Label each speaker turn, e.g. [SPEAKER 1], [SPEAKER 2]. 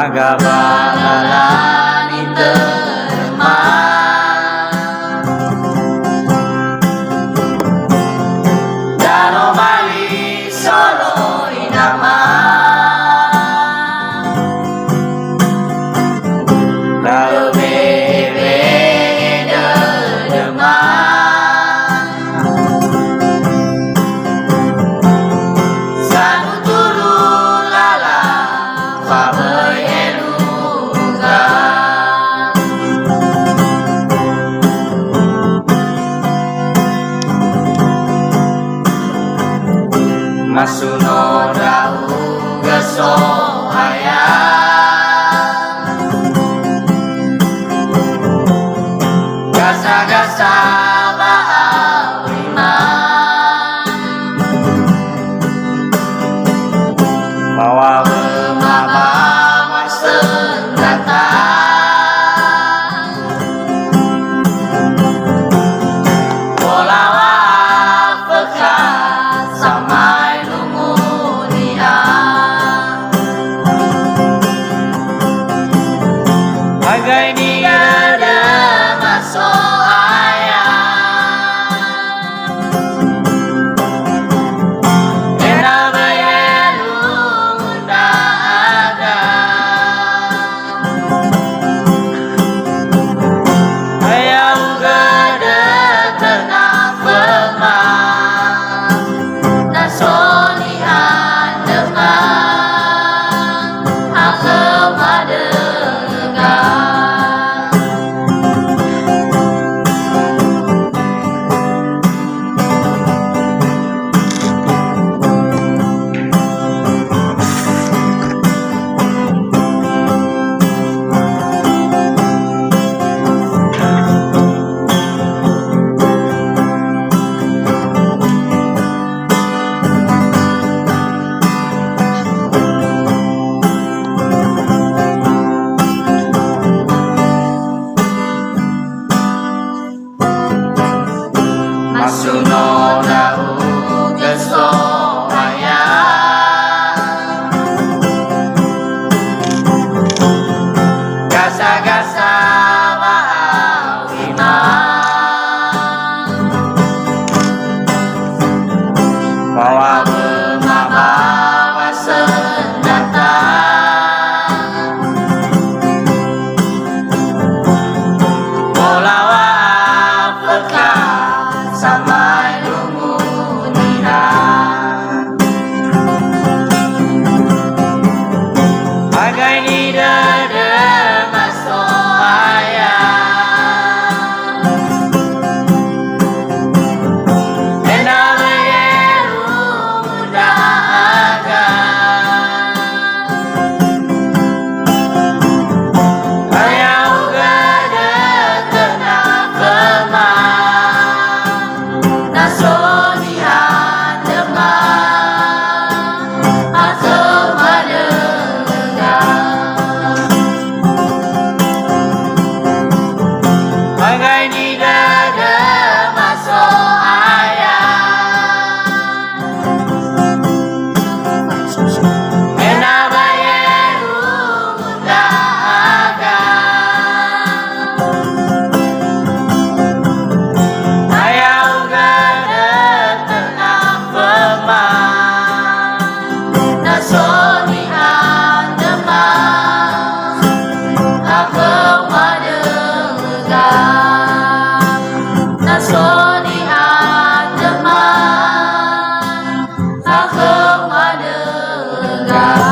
[SPEAKER 1] pagabalan interman Dano Bali Solo Inama Lalu bebe demam Sanu turu lala Fabai eluga Masuno dau geso Gasa-gasa bau iman Bawa bermama senjata Polawa pekat samai lumunia Bagai dia ada masuk Masuno dau geso Gasa-gasa bau iman Bawa bermama senjata Polawa pekat sampai lumunia Bagai ni dada masuk ayam Ena beru muda agak Ayam gada kena kemah Nasonihan demam Atau madengar Bagai ni dada masuk ayam Ena bayeru muda agak Ayau gada tengah pemah Nasonihan demam Aku madengar Nasonihan demam Aku madengar